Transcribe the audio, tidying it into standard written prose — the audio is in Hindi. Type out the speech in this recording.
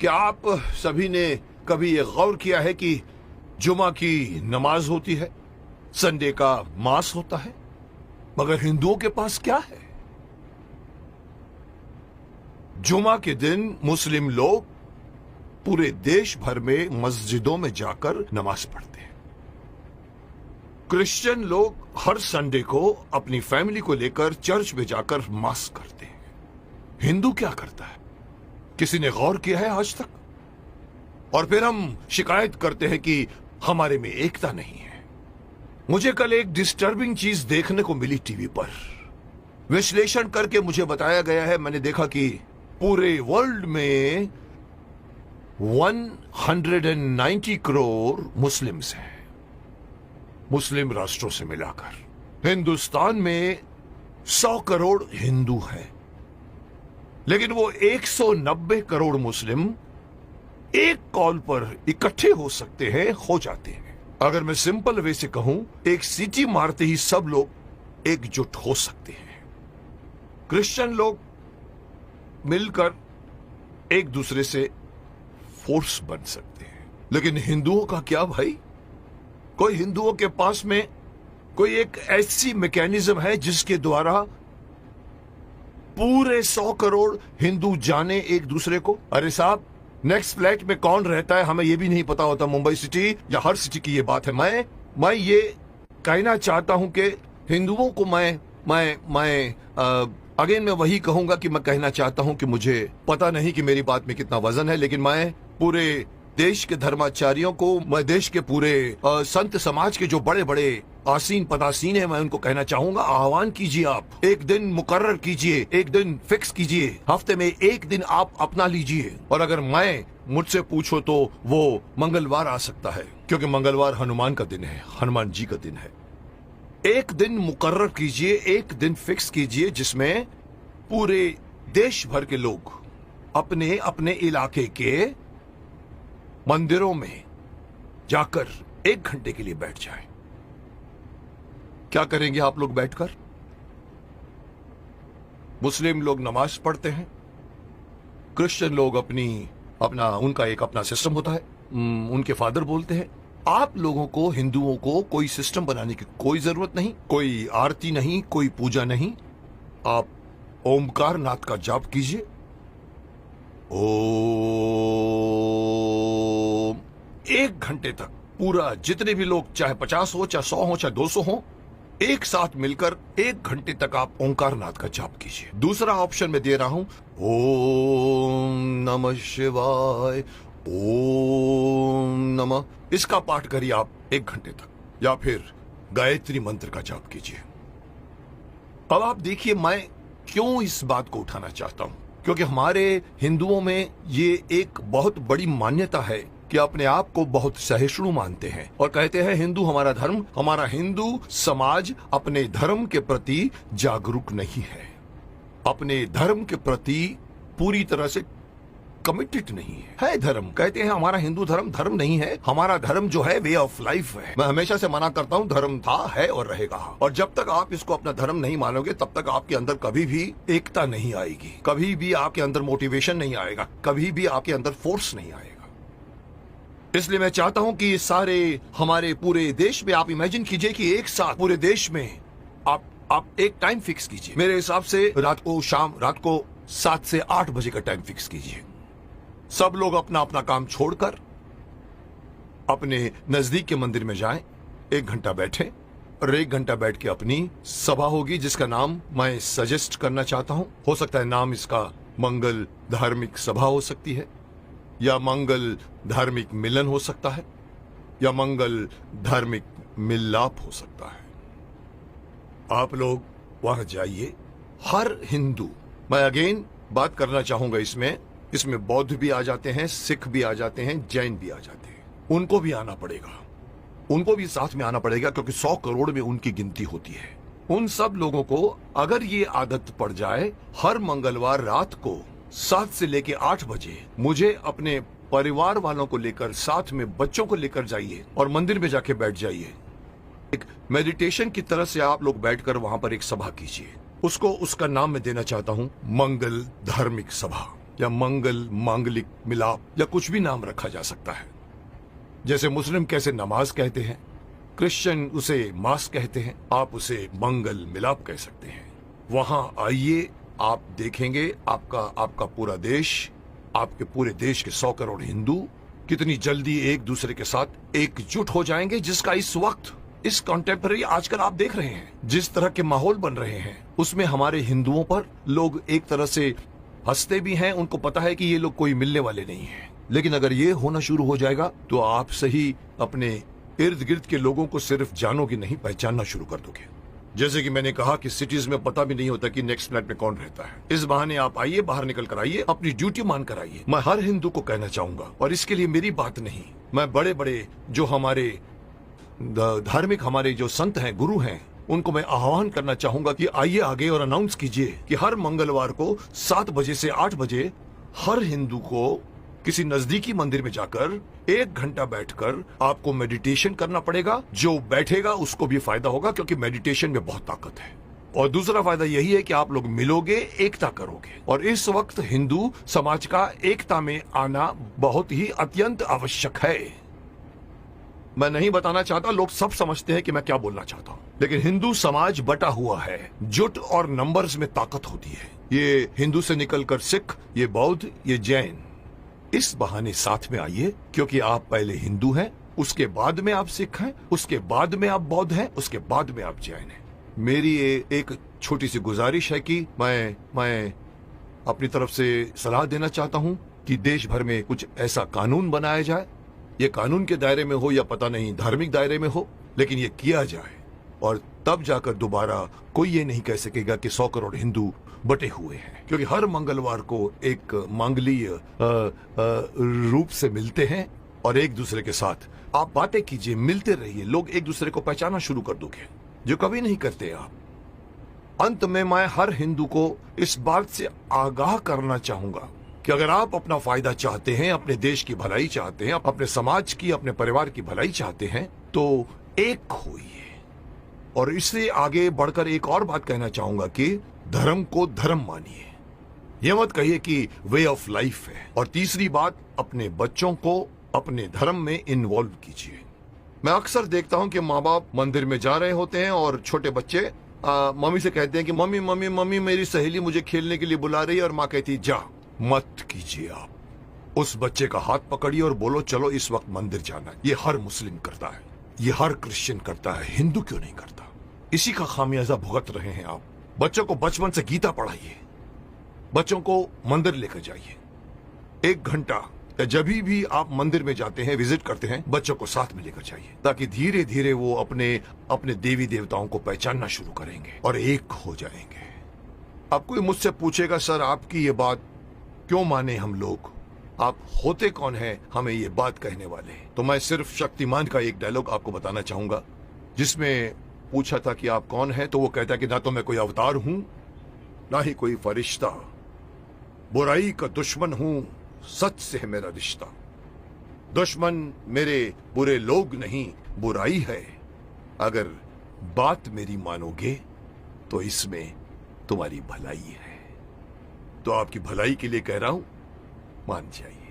क्या आप सभी ने कभी ये गौर किया है कि जुमा की नमाज होती है, संडे का मास होता है, मगर हिंदुओं के पास क्या है? जुमा के दिन मुस्लिम लोग पूरे देश भर में मस्जिदों में जाकर नमाज पढ़ते हैं। क्रिश्चियन लोग हर संडे को अपनी फैमिली को लेकर चर्च में जाकर मास करते हैं। हिंदू क्या करता है? किसी ने गौर किया है आज तक? और फिर हम शिकायत करते हैं कि हमारे में एकता नहीं है। मुझे कल एक डिस्टर्बिंग चीज देखने को मिली टीवी पर। विश्लेषण करके मुझे बताया गया है, मैंने देखा कि पूरे वर्ल्ड में 190 करोड़ मुस्लिम्स हैं, मुस्लिम राष्ट्रों से मिलाकर। हिंदुस्तान में 100 करोड़ हिंदू हैं, लेकिन वो 190 करोड़ मुस्लिम एक कॉल पर इकट्ठे हो सकते हैं, हो जाते हैं। अगर मैं सिंपल वे से कहूं, एक सीटी मारते ही सब लोग एकजुट हो सकते हैं। क्रिश्चियन लोग मिलकर एक दूसरे से फोर्स बन सकते हैं, लेकिन हिंदुओं का क्या भाई? कोई हिंदुओं के पास में कोई एक ऐसी मैकेनिज्म है जिसके द्वारा पूरे 100 करोड़ हिंदू जाने एक दूसरे को? अरे साहब, नेक्स्ट फ्लैट में कौन रहता है हमें यह भी नहीं पता होता। मुंबई सिटी या हर सिटी की ये बात है। मैं ये कहना चाहता हूं कि हिंदुओं को अगेन मैं वही कहूंगा कि मैं कहना चाहता हूं कि मुझे पता नहीं कि मेरी बात में कितना वजन है, लेकिन मैं पूरे देश के धर्माचार्यों को, मैं देश के पूरे संत समाज के जो बड़े बड़े आसीन पदासीन है, मैं उनको कहना चाहूंगा, आह्वान कीजिए, आप एक दिन मुकर्रर कीजिए, एक दिन फिक्स कीजिए, हफ्ते में एक दिन आप अपना लीजिए। और अगर मुझसे पूछो तो वो मंगलवार आ सकता है, क्योंकि मंगलवार हनुमान का दिन है, हनुमान जी का दिन है। एक दिन मुकर्रर कीजिए, एक दिन फिक्स कीजिए, जिसमें पूरे देश भर के लोग अपने अपने इलाके के मंदिरों में जाकर 1 घंटे के लिए बैठ जाएं। क्या करेंगे आप लोग बैठकर? मुस्लिम लोग नमाज पढ़ते हैं, क्रिश्चियन लोग उनका एक अपना सिस्टम होता है, उनके फादर बोलते हैं। आप लोगों को, हिंदुओं को, कोई सिस्टम बनाने की कोई जरूरत नहीं, कोई आरती नहीं, कोई पूजा नहीं। आप ओमकार नाथ का जाप कीजिए। ओम 1 घंटे तक पूरा, जितने भी लोग, चाहे 50 हो, चाहे 100 हो, चाहे 200 हो, एक साथ मिलकर 1 घंटे तक आप ओंकार नाथ का जाप कीजिए। दूसरा ऑप्शन मैं दे रहा हूं, ओम नमः शिवाय, ओम नमः, इसका पाठ करिए आप 1 घंटे तक, या फिर गायत्री मंत्र का जाप कीजिए। अब आप देखिए मैं क्यों इस बात को उठाना चाहता हूं, क्योंकि हमारे हिंदुओं में ये एक बहुत बड़ी मान्यता है कि अपने आप को बहुत सहिष्णु मानते हैं और कहते हैं हिंदू हमारा धर्म, हमारा हिंदू समाज अपने धर्म के प्रति जागरूक नहीं है, अपने धर्म के प्रति पूरी तरह से कमिटेड नहीं है धर्म। कहते हैं हमारा हिंदू धर्म धर्म नहीं है, हमारा धर्म जो है वे ऑफ लाइफ है। मैं हमेशा से मना करता हूं, धर्म था, है और रहेगा। और जब तक आप इसको अपना धर्म नहीं मानोगे, तब तक आपके अंदर कभी भी एकता नहीं आएगी, कभी भी आपके अंदर मोटिवेशन नहीं आएगा, कभी भी आपके अंदर फोर्स नहीं आएगा। इसलिए मैं चाहता हूं कि सारे हमारे पूरे देश में आप इमेजिन कीजिए कि एक साथ पूरे देश में आप एक टाइम फिक्स कीजिए। मेरे हिसाब से रात को 7 से 8 बजे का टाइम फिक्स कीजिए। सब लोग अपना अपना काम छोड़कर अपने नजदीक के मंदिर में जाएं, 1 घंटा बैठें और 1 घंटा बैठ के अपनी सभा होगी, जिसका नाम मैं सजेस्ट करना चाहता हूं। हो सकता है नाम इसका मंगल धार्मिक सभा हो सकती है, या मंगल धार्मिक मिलन हो सकता है, या मंगल धार्मिक मिलाप हो सकता है। आप लोग वहां जाइए। हर हिंदू, मैं अगेन बात करना चाहूंगा, इसमें बौद्ध भी आ जाते हैं, सिख भी आ जाते हैं, जैन भी आ जाते हैं, उनको भी आना पड़ेगा, उनको भी साथ में आना पड़ेगा, क्योंकि 100 करोड़ में उनकी गिनती होती है। उन सब लोगों को अगर ये आदत पड़ जाए, हर मंगलवार रात को 7 से लेके 8 बजे मुझे अपने परिवार वालों को लेकर, साथ में बच्चों को लेकर जाइए और मंदिर में जाके बैठ जाइए। एक मेडिटेशन की तरह से आप लोग बैठकर वहां पर एक सभा कीजिए। उसका नाम मैं देना चाहता हूं मंगल धार्मिक सभा। या मंगल, मांगलिक, मिलाप या कुछ भी नाम रखा जा सकता है। जैसे मुस्लिम कैसे नमाज कहते हैं, क्रिश्चियन उसे मास कहते हैं, आप उसे मंगल मिलाप कह सकते हैं। वहां आइए, आप देखेंगे आपका पूरा देश, आपके पूरे देश के 100 करोड़ हिंदू कितनी जल्दी एक दूसरे के साथ एकजुट हो जाएंगे, जिसका इस वक्त, इस कॉन्टेम्पररी आजकल आप देख रहे हैं जिस तरह के माहौल बन रहे हैं, उसमें हमारे हिंदुओं पर लोग एक तरह से हंसते भी हैं। उनको पता है कि ये लोग कोई मिलने वाले नहीं हैं। लेकिन अगर ये होना शुरू हो जाएगा तो आप सही अपने इर्द गिर्द के लोगों को सिर्फ जानोगे नहीं, पहचानना शुरू कर दोगे। जैसे कि मैंने कहा कि सिटीज में पता भी नहीं होता कि नेक्स्ट फ्लैट में कौन रहता है। इस बहाने आप आइए, बाहर निकल कर आइए, अपनी ड्यूटी मान कर आइए। मैं हर हिंदू को कहना चाहूंगा, और इसके लिए मेरी बात नहीं, मैं बड़े बड़े जो हमारे धार्मिक हमारे जो संत हैं, गुरु हैं, उनको मैं आह्वान करना चाहूंगा कि आइए आगे और अनाउंस कीजिए कि हर मंगलवार को 7 बजे से 8 बजे हर हिंदू को किसी नजदीकी मंदिर में जाकर 1 घंटा बैठकर आपको मेडिटेशन करना पड़ेगा। जो बैठेगा उसको भी फायदा होगा, क्योंकि मेडिटेशन में बहुत ताकत है। और दूसरा फायदा यही है कि आप लोग मिलोगे, एकता करोगे। और इस वक्त हिंदू समाज का एकता में आना बहुत ही अत्यंत आवश्यक है। मैं नहीं बताना चाहता, लोग सब समझते हैं कि मैं क्या बोलना चाहता हूं, लेकिन हिंदू समाज बटा हुआ है। जुट और नंबर्स में ताकत होती है। ये हिंदू से निकलकर सिख, ये बौद्ध, ये जैन, इस बहाने साथ में आइए, क्योंकि आप पहले हिंदू हैं, उसके बाद में आप सिख हैं, उसके बाद में आप बौद्ध हैं, उसके बाद में आप जैन हैं। मेरी एक छोटी सी गुजारिश है कि मैं अपनी तरफ से सलाह देना चाहता हूं कि देश भर में कुछ ऐसा कानून बनाया जाए। ये कानून के दायरे में हो या पता नहीं धार्मिक दायरे में हो, लेकिन ये किया जाए, और तब जाकर दोबारा कोई ये नहीं कह सकेगा कि 100 करोड़ हिंदू बटे हुए हैं। क्योंकि हर मंगलवार को एक मांगलीय रूप से मिलते हैं और एक दूसरे के साथ आप बातें कीजिए, मिलते रहिए, लोग एक दूसरे को पहचानना शुरू कर दोगे, जो कभी नहीं करते आप। अंत में मैं हर हिंदू को इस बात से आगाह करना चाहूंगा कि अगर आप अपना फायदा चाहते हैं, अपने देश की भलाई चाहते हैं, अपने समाज की, अपने परिवार की भलाई चाहते हैं, तो एक होइए। और इससे आगे बढ़कर एक और बात कहना चाहूंगा कि धर्म को धर्म मानिए, यह मत कहिए कि वे ऑफ लाइफ है। और तीसरी बात, अपने बच्चों को अपने धर्म में इन्वॉल्व कीजिए। मैं अक्सर देखता हूं कि माँ बाप मंदिर में जा रहे होते हैं और छोटे बच्चे मम्मी से कहते हैं कि मम्मी मम्मी मम्मी मेरी सहेली मुझे खेलने के लिए बुला रही है, और माँ कहती है जा मत कीजिए। आप उस बच्चे का हाथ पकड़िए और बोलो चलो इस वक्त मंदिर जाना है। ये हर मुस्लिम करता है, ये हर क्रिश्चियन करता है, हिंदू क्यों नहीं करता? इसी का खामियाजा भुगत रहे हैं आप। बच्चों को बचपन से गीता पढ़ाइए, बच्चों को मंदिर लेकर जाइए। 1 घंटा या जब भी आप मंदिर में जाते हैं, विजिट करते हैं, बच्चों को साथ में लेकर जाइए, ताकि धीरे धीरे वो अपने देवी देवताओं को पहचानना शुरू करेंगे और एक हो जाएंगे। अब कोई मुझसे पूछेगा सर आपकी ये बात क्यों माने हम लोग, आप होते कौन हैं हमें ये बात कहने वाले? तो मैं सिर्फ शक्तिमान का एक डायलॉग आपको बताना चाहूंगा, जिसमें पूछा था कि आप कौन हैं, तो वो कहता है कि ना तो मैं कोई अवतार हूं, ना ही कोई फरिश्ता, बुराई का दुश्मन हूं, सच से है मेरा रिश्ता। दुश्मन मेरे बुरे लोग नहीं, बुराई है। अगर बात मेरी मानोगे तो इसमें तुम्हारी भलाई है। तो आपकी भलाई के लिए कह रहा हूं, मान जाइए।